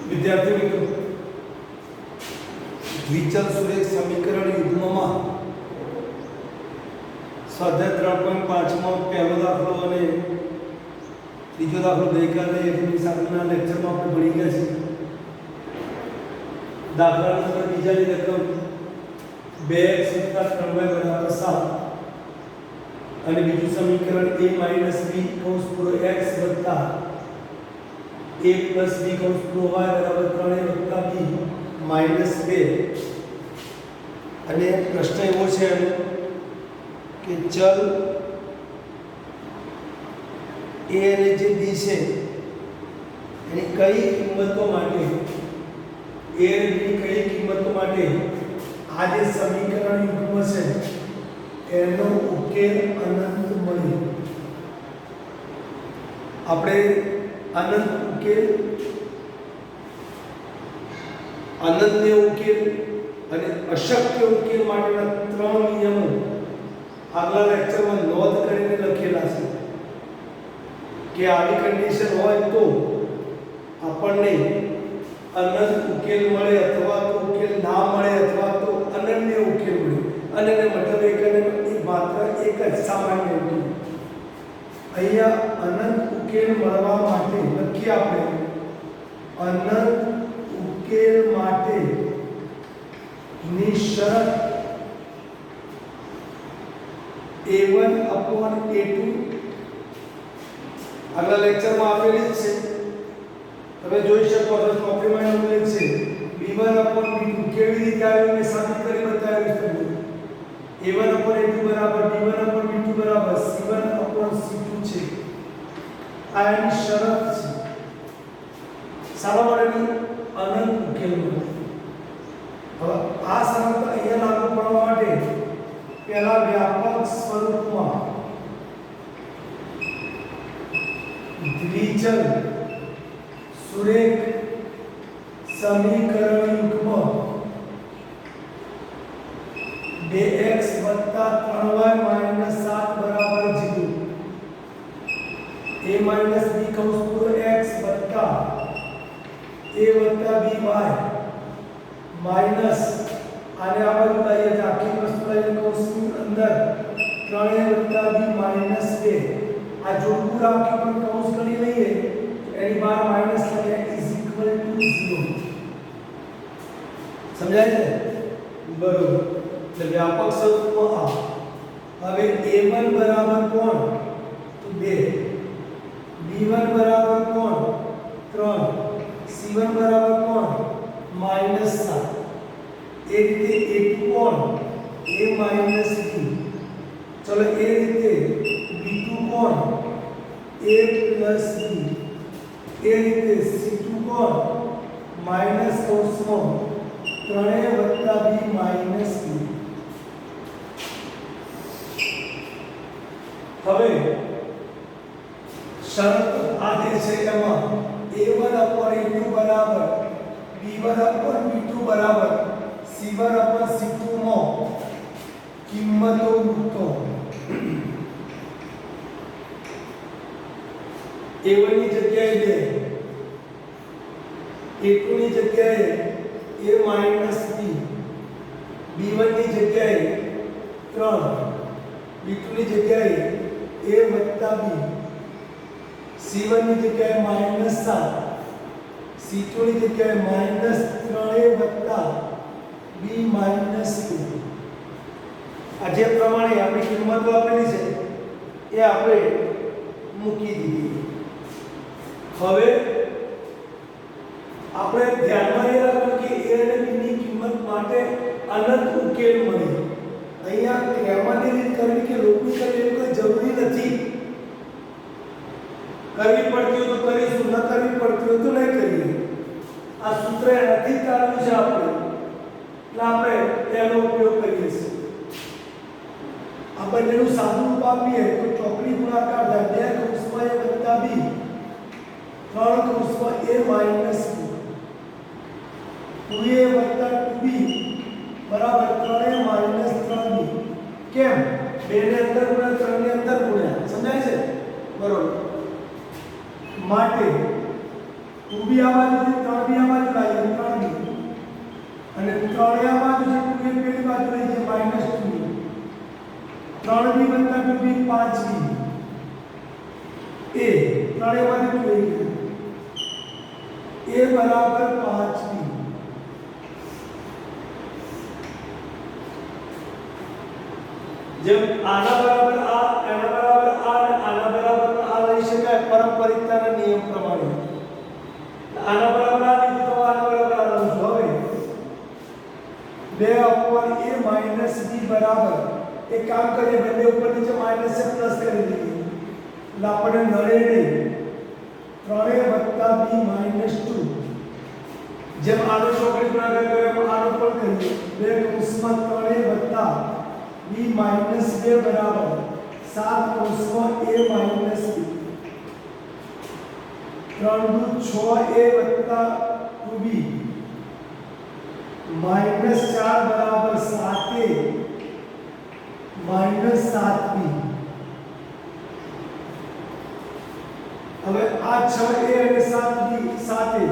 વિદ્યાર્થી મિત્રો, દ્વિચલ સુરેખ સમીકરણ યુગ્મમાં સ્વાધ્યાય 3.5 માં પહેલો દાખલો અને ત્રીજો દાખલો ગઈકાલે એકની સાથેના લેક્ચરમાં આપણે ભણી ગયા છીએ. દાખલા નંબર બીજાની રકમ 2x + 3y = 7 અને બીજું સમીકરણ a - b x + a + b y = 3a + b - 2. અને પ્રશ્ન એવો છે કે ચલ a અને જે b છે એની કઈ કિંમતો માટે a અને b ની કઈ કિંમતો માટે આ જે સમીકરણ યુગ્મ છે એનો ઉકેલ અનંત મળે. આપણે અનંત ઉકેલ, અનંતનો ઉકેલ અને અશક્ય ઉકેલ માટેના 3 નિયમો આગલા લેક્ચરમાં નોંધ કરીને લખેલા છે કે આવી કન્ડિશન હોય તો આપણને અનંત ઉકેલ મળે અથવા તો ઉકેલ ના મળે અથવા તો અનન્ય ઉકેલ મળે. અનન્ય મતલબ માત્ર એક જ સામાન્ય ઉકેલ. અહીંયા અનંત ઉકેલ મળવા માટે લખીએ આપણે અનંત ઉકેલ માટે ની શરત a1/a2 આગલા લેક્ચરમાં આપેલી જ છે. તમે જોઈ શકો છો ચોપડીમાં ઉલ્લેખ છે. b1/b2 કેવી રીતે આવ્યું મેં સાબિત કરી બતાવ્યું છે. a1/a2 = b1/b2 = c1/c2 છે. આ એની શરત છે. સારા માટેની અનંત ઉકેલ મળે. હવે આ શરત અહીંયા લાગુ પાડવા માટે પહેલા વ્યાપક સ્વરૂપમાં દ્વિચલ સુરેખ સમીકરણ યુગ્મ 2x + 3y - 7 = 0 a - b x + a + by minus આને આ બાજુ લઈએ તો આખી વસ્તુ લઈએ કૌંસની અંદર 3a + b - 2 આ જોડકું રાખી પણ કૌંસ કરી લઈએ એની બહાર માઈનસ લઈએ = 0. સમજાય છે? બરોબર. એટલે વ્યાપક સ્વરૂપમાં હવે a1 બરાબર કોણ તો 2, b1 બરાબર કોણ 3, c1 બરાબર કોણ -7. એ રીતે a2 કોણ a - b. ચલો એ રીતે b2 કોણ a + b. એ રીતે c2 કોણ -3a + b - 2. હવે શરત આ જે છે એમાં a1/a2 બરાબર b1/b2 બરાબર c1/c2 માં કિંમતો મૂકો. a1 ની જગ્યાએ 2, a2 ની જગ્યાએ a - b, b1 ની જગ્યાએ 3, b2 ની જગ્યાએ a + b, c1 ની જગ્યાએ -7, c2 ની જગ્યાએ -3a + b - 2. આ જે પ્રમાણે આપણી કિંમતો આપેલી છે એ આપણે મૂકી દીધી. હવે આપણે ધ્યાનમાં એ રાખવું કે a અને b ની કિંમત માટે અનંત ઉકેલ મળે. અહીંયા ક્રમની રીત કરવી કે લોપની કરવી એવી કોઈ જરૂરી નથી. કરવી પડતી હોય તો કરીશું, ન કરવી પડતી હોય તો નહીં કરીએ. આ સૂત્ર નથી કાઢ્યું છે આપણે, એટલે આપણે તેનો ઉપયોગ કરીએ છીએ. આ બંનેનું સાદું રૂપ આપીએ તો ચોકડી ગુણાકાર થાય 2 કૌંસમાં a + b 3 કૌંસમાં a - b 2a + 2b બરાબર 3a - 3b. કેમ? 2 ને અંદર ગુણ્યા 3 ને અંદર ગુણ્યા. સમજાય છે? બરોબર. માટે 2b આ બાજુથી 3b આ બાજુ ત્રણેય બાજુ જે 2a પેલી બાજુ લઈ છે -2b 3b + 2b 5b a ત્રણેય બાજુ 2a બરાબર 5b જેમ આના બરાબર આ એના બરાબર આ અને આના બરાબર આ લઈ શકાય પારંપરિકતાના નિયમ પ્રમાણે આના બરાબર આ લીધું તો આના બરાબર આ લઉં છું હવે 2/a - b બરાબર એક કામ કરીએ બંને ઉપર નીચે માઈનસ છે પ્લસ કરી દઈએ એટલે આપણે નડે નહીં 3a + b - 2 જેમ આનો ચોકડી ગુણાકાર કર્યો એમ આનો પણ કરીએ 2 કૌંસમાં 3a + b - 2 બરાબર 7 કૌંસમાં a - b 3 × 6a + 2b -4 બરાબર 7a -7b હવે આ 6a અને 7b 7a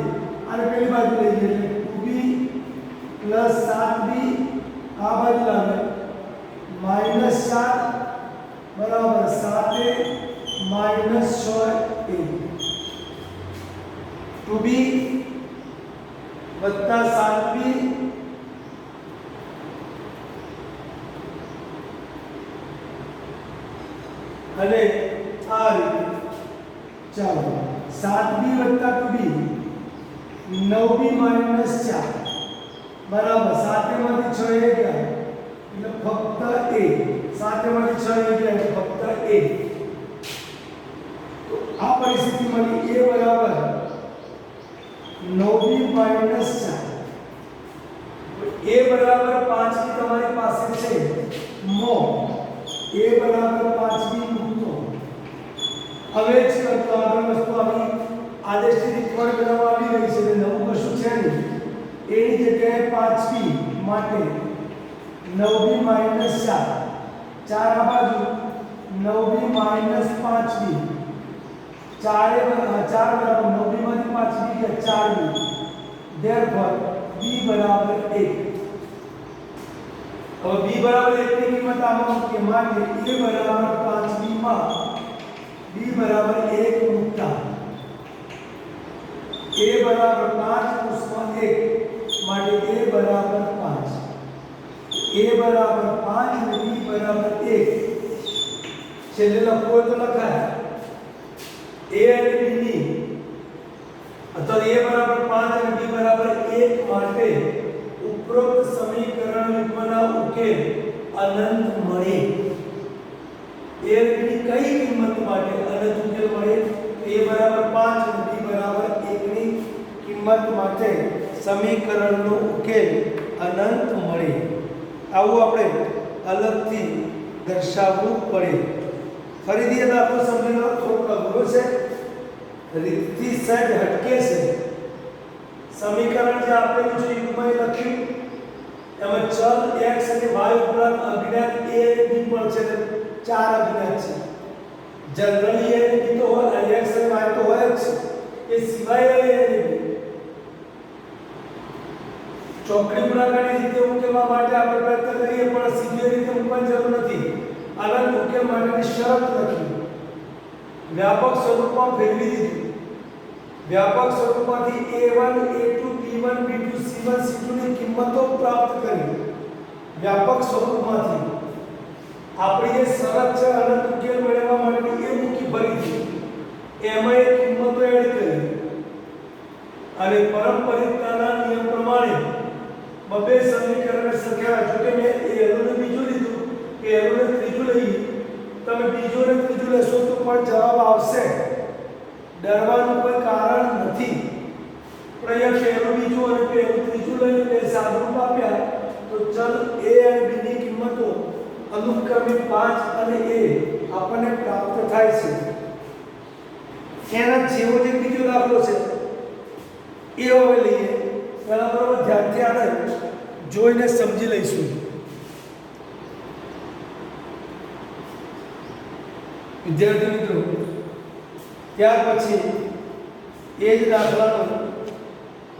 આને પેલી બાજુ લઈ જઈએ એટલે 2b + 7b આ બાજુ લાવે -4 બરાબર 7a -6a 2b + 7b અને આ રીતે ચાલો 7b + 2b 9b - 4 બરાબર 7 માંથી 6 એ ગયા એટલે ફક્ત a 7 માંથી 6 એ ગયા એટલે ફક્ત a તો આ પરિસ્થિતિ મળી a બરાબર 9b - 4 a બરાબર 5 ની તમારી પાસે છે મો a બરાબર 5b મૂકતો હવે જ કરતો આગળ વસ્તુ આવી આદેશની રીત પણ બનાવવા આવી રહી છે એટલે નવું કશું છે નહીં એની જગ્યાએ 5b માટે 9b - 4 4 આ બાજુ 9b - 5b 4 બરાબર 9b માંથી 5b ગયા 4b therefore b બરાબર 1 હવે b બરાબર 1 ની કિંમત આમાં મૂકીએ માટે a બરાબર 5b માં b બરાબર 1 મૂકતા a બરાબર 5 કૌંસમાં 1 માટે a બરાબર 5 a બરાબર 5 અને b બરાબર 1 છેલ્લે લખવું તો લખાય a અને b ની અથવા a બરાબર 5 અને b બરાબર 1 માટે ઉપરોક્ત સમીકરણ યુગ્મના ઉકેલ અનંત મળે a અને b ની કઈ કિંમત માટે અનંત ઉકેલ મળે a બરાબર 5 અને b બરાબર 1 ની કિંમત માટે સમીકરણનો ઉકેલ અનંત મળે આવું આપણે અલગથી દર્શાવવું પડે ફરીથી એ દાખલો સમજી લો થોડું અઘરું છે રીતથી સહેજ હટકે છે સમીકરણ જે આપેલું છે યુગ્મ લખ્યું એમાં ચલ x અને y ઉપરાંત અજ્ઞાત a અને b પણ છે ચાર અજ્ઞાત છે જનરલી a અને b તો હોય x અને y તો હોય જ એ સિવાય a અને b ચોકડી ગુણાકારની રીતે ઉકેલવા માટે આપણે પ્રયત્ન કરીએ પણ સીધી રીતે મૂકવાની જરૂર નથી અનંત ઉકેલ માટેની શરત લખી વ્યાપક સ્વરૂપમાં ફેરવી દીધું વ્યાપક સ્વરૂપમાંથી a1 a2 b1 b2 c1 c2 ની કિંમતો પ્રાપ્ત કરી વ્યાપક સ્વરૂપમાંથી આપણી જે શરત છે અનંત ઉકેલ મેળવવા માટેની એ મૂકી ભરી દીધી એમાં એ કિંમતો એડ કરી અને પારંપરિકતાના નિયમ પ્રમાણે બબે સમીકરણને સરખાવ્યા જો કે મેં એનું ને બીજું લીધું કે એનું ને ત્રીજું લઈ તમે બીજું ને ત્રીજું લેશો તો પણ જવાબ આવશે ડરવાનું કોઈ કારણ નથી પણ અહીંયા પહેલું બીજું અને પહેલું ત્રીજું લઈને બે સાદરૂપ આપ્યા તો ચલ a અને b ની કિંમતો અનુક્રમે 5 અને a આપણને પ્રાપ્ત થાય છે એના જેવો જ બીજો દાખલો છે એ હવે લઈએ પહેલા બરાબર ધ્યાનથી આને જોઈને સમજી લઈશું વિદ્યાર્થી મિત્રો ત્યાર પછી એ જ દાખલા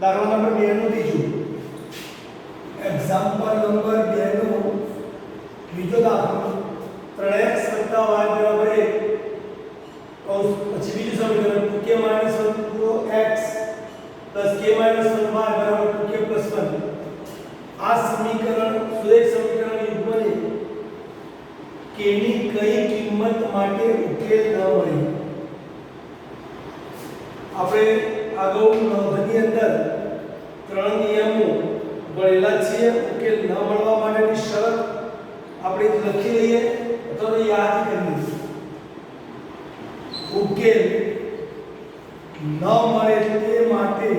નંબર 2 નું બીજું એક્ઝામ્પલ નંબર 2 નો બીજો દાખલો 3x y બરાબર 1 પછી બીજું સમીકરણ 2k 1x k 1y બરાબર 2k 1 આ સમીકરણ સુરેખ સમીકરણ યુગ્મને k ની કઈ કિંમત માટે ઉકેલ ન મળે. આપણે આગળ નોંધની અંદર ત્રણ નિયમો ભણેલા છીએ. ઉકેલ ન મળવા માટેની શરત આપણે લખી લઈએ અથવા તો યાદ કરી લઈએ. ઉકેલ ન મળે તે માટે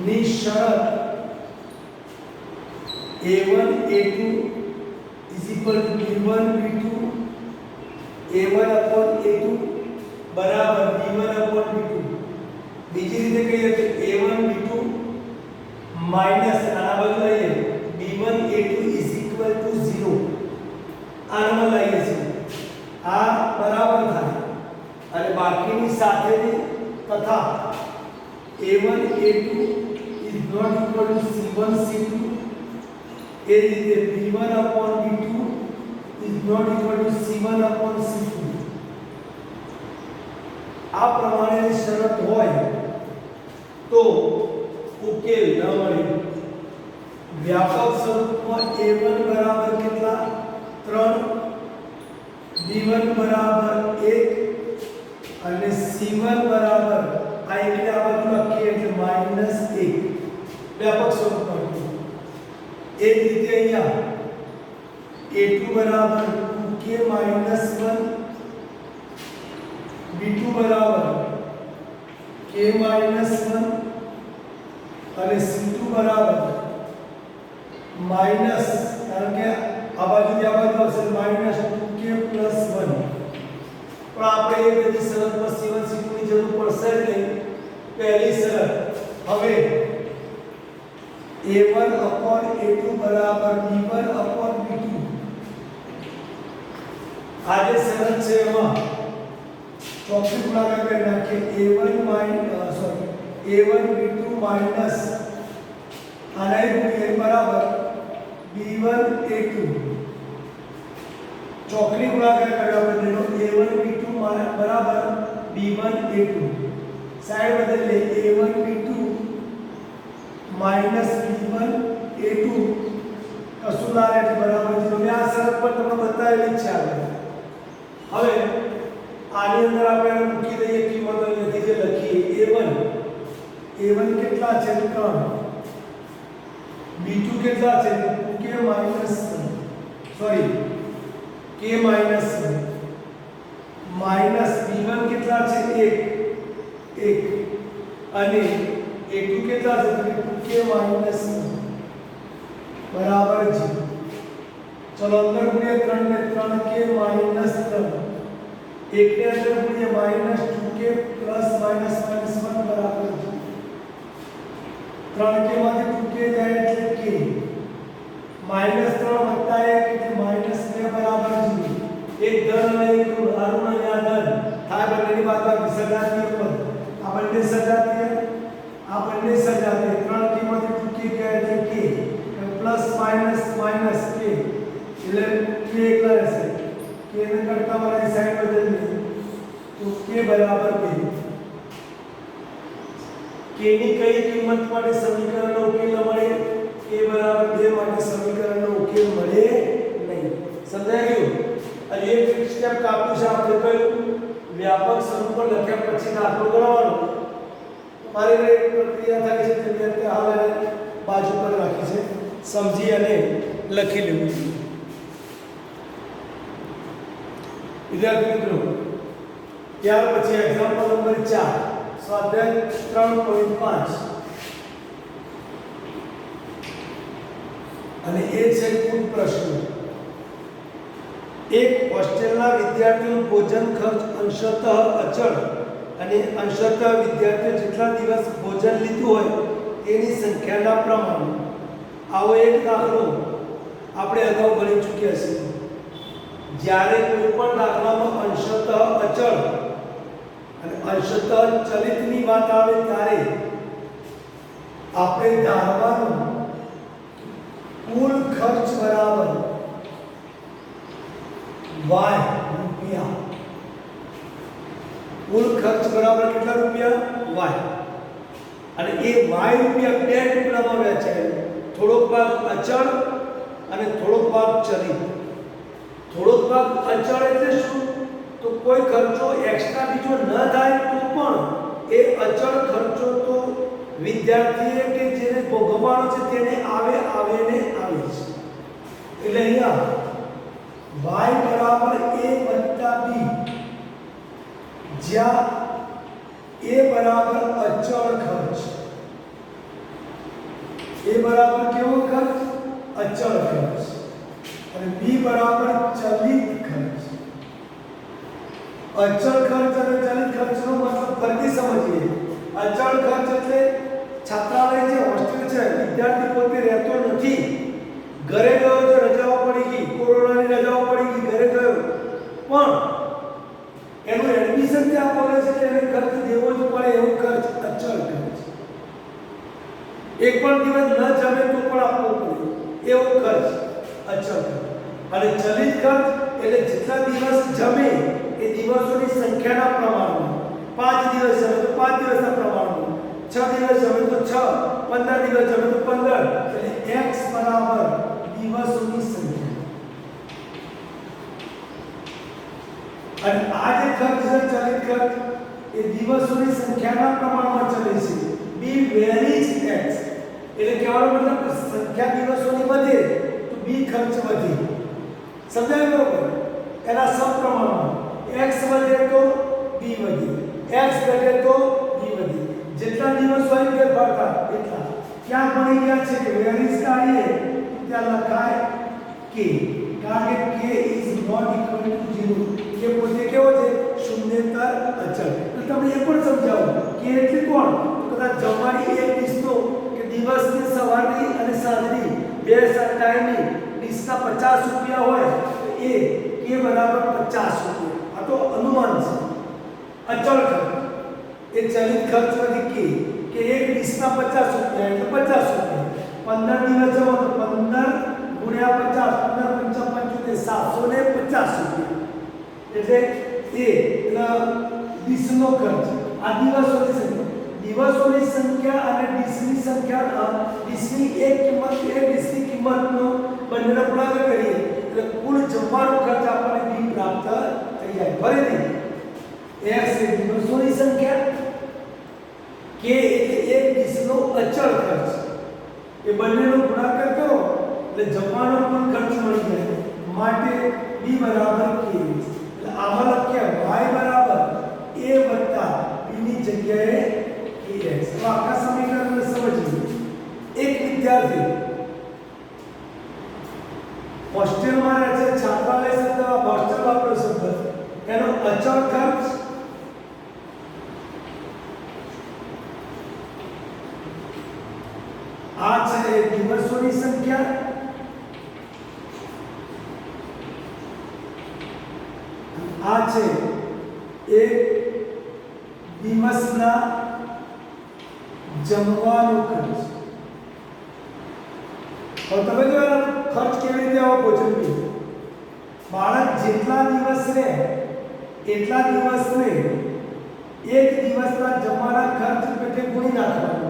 ની શરત a1 a2 is equal to b1 b2 a1 upon a2 બરાબર b1 upon b2. બીજી રીતે કહીએ તો a1 b2 માઈનસ આના બદલે લઈએ b1 a2 is equal to 0. આનામાં લઈએ છીએ આ બરાબર થાય અને બાકીની સાથેની તથા a1 a2 is not equal to c1 c2 એ રીતે b1 upon b2 is not equal to c1 upon c2. આ પ્રમાણેની શરત હોય તો ઉકેલ ન મળે. વ્યાપક સ્વરૂપમાં a1 બરાબર કેટલા 3 b1 બરાબર 1 અને c1 બરાબર આ એટલે આ બધું લખીએ એટલે -1 વ્યાપક સ્વરૂપમાં. એ જ રીતે અહીંયા a2 બરાબર 2k - 1 b2 બરાબર k - 1 અને c2 બરાબર માઈનસ કારણ કે આ બાજુથી આ બાજુ આવશે -2k + 1. પણ આપણે એ બધી શરતમાં c1 c2 ની જરૂર પડશે જ નહીં. પહેલી શરત હવે a1 upon a2 બરાબર b1 upon b2. આ જે શરત છે એમાં ચોકડી ગુણાકાર કરી નાખીએ a1 b2 માઈનસ આના ગુણ્યા બરાબર b1 a2. ચોકડી ગુણાકાર કર્યા પછી a1 b2 બરાબર b1 a2. સાઈડ બદલે a1 b2 minus b1 a2 કશું ના રહે બરાબર 0. મેં આ શરત પર તમને બતાવેલી છે આગળ. હવે આની અંદર આપણે મૂકી દઈએ કિંમતો અહીંયાથી જે લખીએ a1 કેટલા છે 3 b2 કેટલા છે 2k minus k minus minus b1 કેટલા છે 1 અને a2 કેટલા છે 2k માઈનસ બરાબર 0. ચલો અંદર ગુણ્યા 3 ને 3k માઈનસ 3 એક ને અંદર ગુણ્યા -2k પ્લસ માઈનસ -1 બરાબર 0. 3k માંથી 2k જાય એટલે k -3 વત્તા 1 એટલે -2 બરાબર 0. એક ધન અને એક ઋણ આ ઋણ અને આ ધન થાય બંનેની બાદબાકી સજાતીય પદ. આ બંને સજાતીય આ બંને સજાતીય 3k માંથી 2k ગયા એટલે k પ્લસ માઈનસ k એટલે k એકલા રહેશે. k ને કરતા મારી સાઈડ બદલીએ તો k બરાબર 2. k ની કઈ કિંમત માટે સમીકરણનો ઉકેલ ન મળે k બરાબર 2 માટે સમીકરણનો ઉકેલ મળે નહીં. સમજાઈ ગયું? અને એક સ્ટેપ કાપ્યું છે આપણે કહ્યું વ્યાપક સ્વરૂપ પર લખ્યા પછી દાખલો ગણવાનો. મારી એક પ્રક્રિયા થાય છે તે રીતે હાલ બાજુ પર રાખી છે સમજી અને લખી લેવું. વિદ્યાર્થી મિત્રો ત્યાર પછી એક્ઝામ્પલ નંબર 4 સ્વાધ્યાય 3.5 અને એ છે કુલ પ્રશ્ન. એક હોસ્ટેલના વિદ્યાર્થીનું ભોજન ખર્ચ અંશતઃ અચળ અને અંશતઃ વિદ્યાર્થીઓ જેટલા દિવસ ભોજન લીધું હોય તેની સંખ્યાના પ્રમાણે. આવો એક દાખલો આપણે અગાઉ ભણી ચૂક્યા છીએ. જ્યારે કોઈ પણ દાખલામાં અંશતઃ અચળ અને અંશતઃ ચલિતની વાત આવે ત્યારે આપણે ધારવાનું કુલ ખર્ચ બરાબર વાય રૂપિયા. કુલ ખર્ચ બરાબર કેટલા રૂપિયા? વાય. અને એ વાય રૂપિયા બે ટુકડામાં વહેંચાય. થોડોક ભાગ અચળ અને થોડોક ભાગ ચલિત. થોડોક ભાગ અચળ એટલે શું? તો કોઈ ખર્ચો એક્સ્ટ્રા બીજો ન થાય તો પણ એ અચળ ખર્ચો તો વિદ્યાર્થીએ કે જેને ભોગવવાનો છે તેને આવે ને આવે છે. એટલે અહીંયા y બરાબર a વત્તા b, જ્યાં a બરાબર અચળ ખર્ચ, a બરાબર કેવો ખર્ચ? અચળ ખર્ચ, અને b બરાબર ચલિત ખર્ચ. અચળ ખર્ચ અને ચલિત ખર્ચનો મતલબ ફરીથી સમજીએ. અચળ ખર્ચ એટલે છાત્રાલય છે, હોસ્ટેલ છે, વિદ્યાર્થી પોતે રહેતો નથી, ઘરે ગયો તો રજાઓ પડી ગઈ, કોરોનાની રજાઓ પડી ગઈ, ઘરે ગયો, પણ એનું એડમિશન ત્યાં પડે છે, એને ખર્ચ દેવો જ પડે, એવો ખર્ચ અચળ ખર્ચ. એક પણ દિવસ ન જમે તો પણ આપવો પડે, એવો ખર્ચ અચળ ખર્ચ. અને ચલિત ખર્ચ એટલે જેટલા દિવસ જમે એ દિવસોની સંખ્યાના પ્રમાણમાં. 5 દિવસ જમે તો 5 દિવસના પ્રમાણમાં, 6 દિવસ જમે તો 6, 15 દિવસ જમે તો 15. એટલે x બરાબર દિવસોની સંખ્યા. અને આ જે ખર્ચ છે ચલિત ખર્ચ એ દિવસોની સંખ્યાના પ્રમાણમાં ચલે છે. b વેરીઝ x એટલે કહેવાનો મતલબ સંખ્યા દિવસોની વધે તો b ખર્ચ વધે. સમજાય બરોબર? એના સપ્રમાણમાં x વધે તો b વધે, x ઘટે તો b વધે. જેટલા દિવસ હોય ફેરફાર થાય એટલા. ક્યાં ભણી ગયા છે કે વેરીઝ કાઢીએ તો ત્યાં લખાય k, કારણ કે k is not equal to 0. કે પોતે કેવો છે? શૂન્યેતર અચળ. તો તમે એ પણ સમજાવો કે એટલે કોણ? તો કદાચ જમવાની એક ડીશનો કે દિવસની સવારની અને સાંજની બે ટાઈમની ડીશના 50 રૂપિયા હોય તો એ k બરાબર 50 રૂપિયા. આ તો અનુમાન છે. અચળ ખર્ચ એ ચલિત ખર્ચમાંથી કે એક ડીશના 50 રૂપિયા એટલે 50 રૂપિયા. 15 દિવસ જમો તો 15 ગુણ્યા 50, 15 × 5 750 રૂપિયા. એટલે એ ડીશનો ખર્ચ. આ દિવસોની સંખ્યા, દિવસોની સંખ્યા અને ડીશની સંખ્યા, ડીશની એક કિંમત એ ડીશની કિંમતનો બંનેનો ગુણાકાર કરીએ એટલે કુલ જમવાનો ખર્ચ આપણને b પ્રાપ્ત થઈ જાય. ફરીથી x એ દિવસોની સંખ્યા, k એટલે એક ડીશનો અચળ ખર્ચ, એ બંનેનો ગુણાકાર કરો એટલે જમવાનો કુલ ખર્ચ મળી જાય. માટે b બરાબર k. એટલે આમાં લખીએ y બરાબર a વત્તા b ની જગ્યાએ kx. તો આખા સમીકરણને સમજીએ. એક વિદ્યાર્થી હોસ્ટેલમાં રહે છે, છાત્રાલય શબ્દ હોસ્ટેલ વાપરો શબ્દ, એનો અચળ ખર્ચ આ છે દિવસોની સંખ્યા, આ છે એક દિવસના જમવાનો ખર્ચ. હવે તમે જો ખર્ચ કેવી રીતે આવો ભોજન પી, બાળક જેટલા દિવસ રહે એટલા દિવસને એક દિવસના જમવાના ખર્ચ પેટે ગુણી નાખવાનો.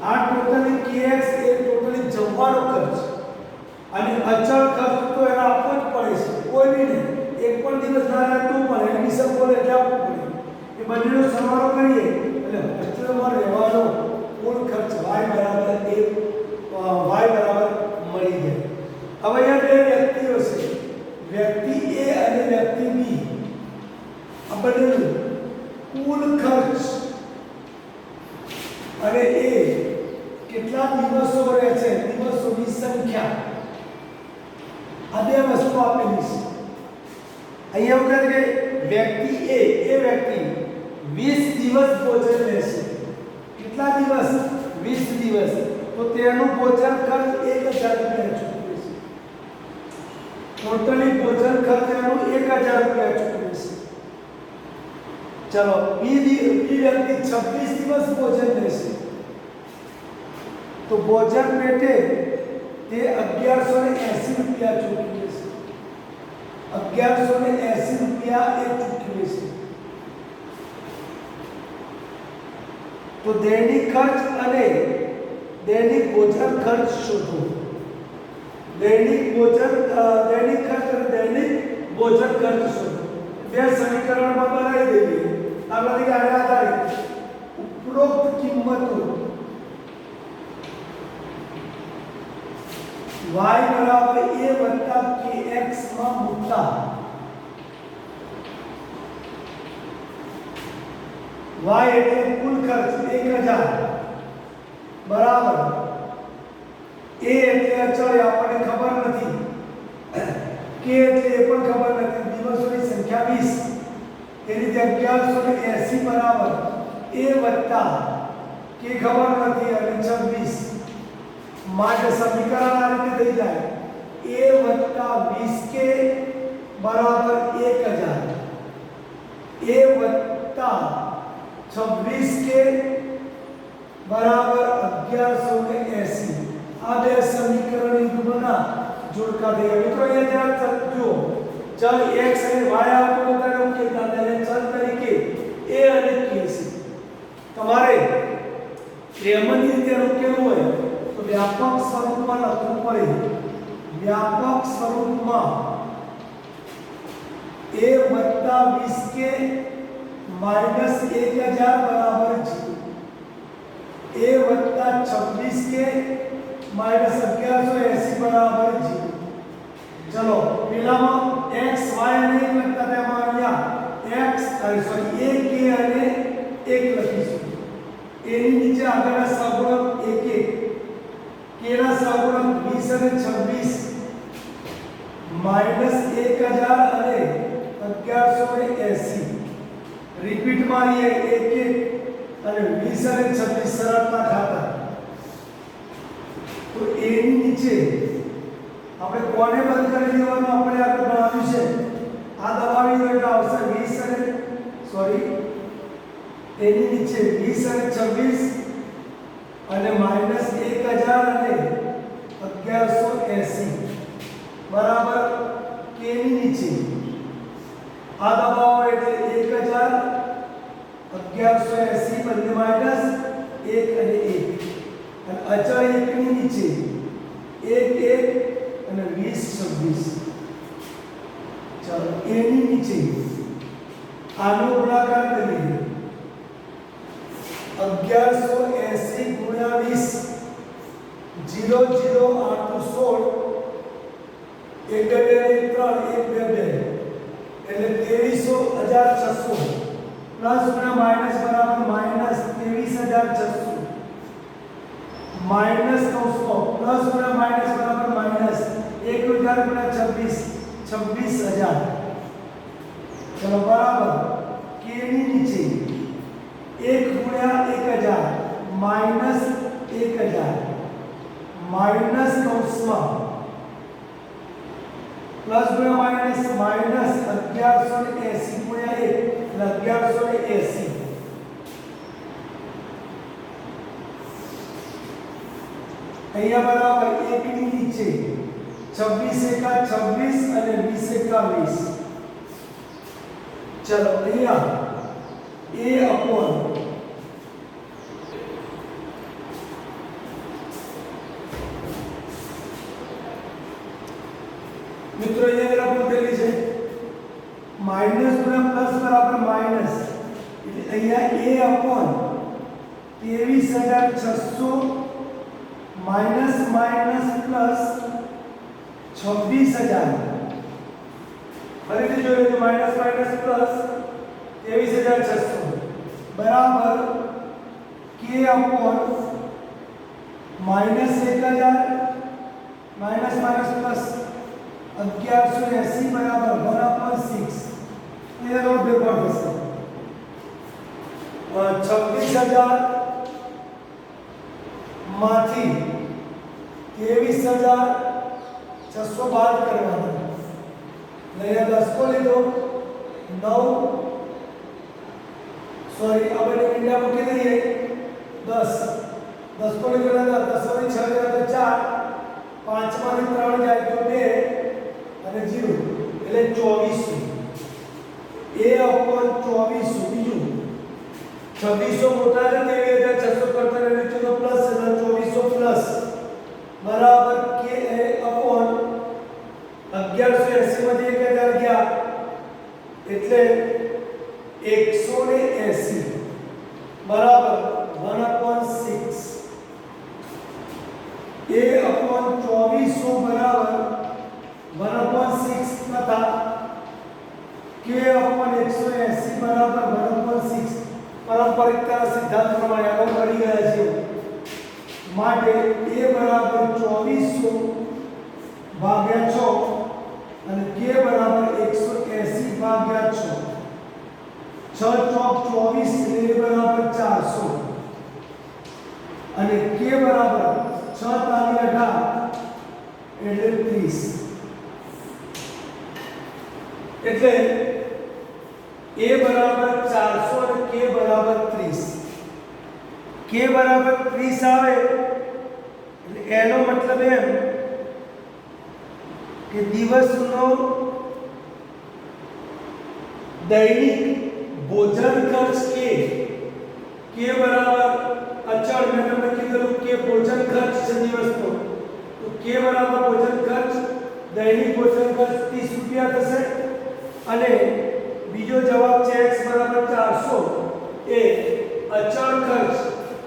આ ટોટલી kx એ ટોટલી જમવાનો ખર્ચ, અને અચળ ખર્ચ તો એને આપવો જ પડે છે. કોઈ બી નહીં, એક પણ દિવસ ના રહે તો પણ એડમિશન બોલે એટલે આપવું પડે. એ બંનેનો સરવાળો કરીએ એટલે હોસ્ટેલમાં રહેવાનો કુલ ખર્ચ y બરાબર મળી જાય. હવે અહીંયા બે વ્યક્તિઓ છે, વ્યક્તિ a અને વ્યક્તિ b. આ બંનેનો કુલ ખર્ચ અને એ કેટલા દિવસો રહે છે, દિવસોની સંખ્યા, આ બે વસ્તુ આપેલી છે. અહીંયા એવું કહે કે વ્યક્તિ એ વ્યક્તિ 20 દિવસ ભોજન લેશે. કેટલા દિવસ? 20 દિવસ. તો તેનું ભોજન ખર્ચ 1000 રૂપિયા ચૂકવે છે. ટોટલી ભોજન ખર્ચ એનું 1000 રૂપિયા ચૂકવે છે. ચલો વ્યક્તિ 26 દિવસ ભોજન લેશે તો ભોજન પેટે તે 1180 રૂપિયા ચૂકવે છે. 1180 રૂપિયા એ ચૂકવે છે. તો દૈનિક ખર્ચ અને દૈનિક ભોજન ખર્ચ શોધો. દૈનિક ખર્ચ અને દૈનિક ભોજન ખર્ચ શોધો. બે સમીકરણમાં બનાવી દઈએ. આમાંથી આના આધારે ઉપરોક્ત કિંમતો y બરાબર a વત્તા kx માં મૂકતા y એટલે કુલ ખર્ચ 1000 બરાબર a એટલે અચળ આપણને ખબર નથી, k એટલે એ પણ ખબર નથી, દિવસોની સંખ્યા 20, એ રીતે 1180 બરાબર a વત્તા k ખબર નથી અને 26 માટે સમીકરણ આ રીતે થઈ જાય a વત્તા 20k બરાબર 1000, a વત્તા 26k બરાબર 1180. આ બે સમીકરણ યુગ્મના જોડકા થયા. મિત્રો એ ધ્યાન રાખજો, ચલ x અને y આપો ત્યારે ઉકેલતા તેને ચલ તરીકે a અને k છે. તમારે એમની રીતે ઉકેલવું હોય તો વ્યાપક સ્વરૂપમાં લખવું પડે. વ્યાપક સ્વરૂપમાં a વત્તા 20k માઈનસ 1000 બરાબર 0, a વત્તા 26k માઈનસ 1180 બરાબર 0. ચલો પેલામાં x y અને 1 લખતા તેમાં અહીંયા x સોરી a k અને 1 લખીશું. એની નીચે આગળના સહગુણક 1 k ના સહગુણક 20 અને 26 માઈનસ 1000 અને 1180. રિપીટ મારીએ 1 અને 20 અને 26 સરળતા ખાતર. તો એની નીચે આપણે કોને બંધ કરી દેવાનું આપણે આગળ ભણાવ્યું છે. આ દબાવી દો એટલે આવશે 20 અને સોરી એની નીચે 20 અને 26 અને માઈનસ 1000 અને 1180 બરાબર k ની નીચે આ દબાવો એટલે 1000 1180 બંને માઈનસ 1 અને 1 અને અચળ 1 ની નીચે 1 અને 20 26. ચાલો એની નીચે આનો ગુણાકાર કરીએ 1180 ગુણ્યા 20 0 0 8 16 1 2 3 1 2 એટલે 23,600 પ્લસ ગુણ્યા માઈનસ બરાબર માઈનસ 23,600 માઈનસ 900 પ્લસ ગુણ્યા માઈનસ બરાબર માઈનસ 1000 ગુણ્યા 26,000. ચલો બરાબર k ની નીચે 1 ગુણ્યા 1000 માઈનસ 1000 માઈનસ કૌંસમાં પ્લસ ગુણ્યા માઈનસ માઈનસ 1180 ગુણ્યા 1 એટલે 1180. અહીંયા બરાબર 1 ની નીચે 26 એકા 26 અને 20 એકા 20. ચલો અહીંયા a upon મિત્રો અહીંયા આપણે બોલેલી છે માઈનસ ગુણ્યા પ્લસ બરાબર માઈનસ એટલે અહીંયા a upon 23,600 minus minus plus 26,000. ફરીથી જોઈએ તો માઈનસ માઈનસ પ્લસ 23,600 બરાબર k upon minus 1000 minus minus plus 1180 બરાબર 1/6. એનો ભેગો થશે 26,000 માંથી 23,600 બાદ કરવાના. લઈને 10 કો લીધો 9 સોરી આપણે ઇન્ડિયા મૂકી દઈએ 10 કો લીધો 10 માંથી 6 4 5 માંથી 3 જાય તો 2 અને 0 એટલે 2400 a upon 2400 બીજું 2600 મોટા છે 2600 કરતા નીચે તો પ્લસ છે 2400 પ્લસ બરાબર k upon 1180 માંથી 1000 ગયા એટલે 180 બરાબર 1 upon 6 a upon 2400 બરાબર 1 upon 6 તથા k upon 180 બરાબર 1 upon 6 પારંપરિકતા સિદ્ધાંત પ્રમાણે આગળ વધી ગયા છે માટે a બરાબર 2400 ભાગ્યા 6 અને k બરાબર 180 ભાગ્યા 6 6 ચોક 24 એટલે a બરાબર 400 અને k બરાબર 6 તારી 18 એટલે 30 એટલે a બરાબર 400 અને k બરાબર 30 k બરાબર 30 આવે એટલે એનો મતલબ એમ કે દિવસનો દૈનિક ભોજન ખર્ચ k બરાબર અચળ મેં તમને કીધું કે ભોજન ખર્ચ છે દિવસનો તો k બરાબર ભોજન ખર્ચ દૈનિક ભોજન ખર્ચ 30 રૂપિયા થશે અને બીજો જવાબ છે x બરાબર 400 એ અચળ ખર્ચ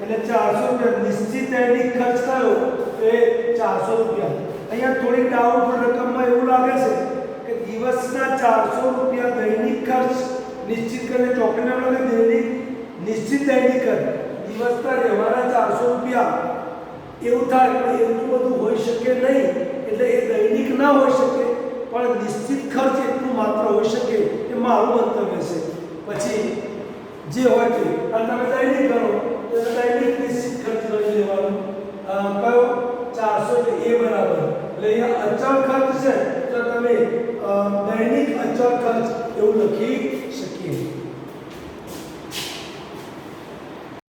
એટલે 400 રૂપિયા નિશ્ચિત દૈનિક ખર્ચ કયો તો એ 400 રૂપિયા અહીંયા થોડી ડાઉટફુલ રકમમાં એવું લાગે છે કે દિવસના 400 રૂપિયા દૈનિક ખર્ચ નિશ્ચિત કરીને ચોકડીના લગે દૈનિક નિશ્ચિત દૈનિક ખર્ચ દિવસના રહેવાના 400 રૂપિયા એવું થાય પણ એટલું બધું હોઈ શકે નહીં એટલે એ દૈનિક ના હોઈ શકે પણ નિશ્ચિત ખર્ચ એટલું માત્ર હોઈ શકે એ મારું મંતવ્ય છે પછી જે હોય તે અને તમે દૈનિક કરો તો દૈનિક નિશ્ચિત ખર્ચ લઈ લેવાનો કયો 400 એટલે a બરાબર એટલે અહીંયા અચળ ખર્ચ છે તો તમે દૈનિક અચળ ખર્ચ એવું લખી શકીએ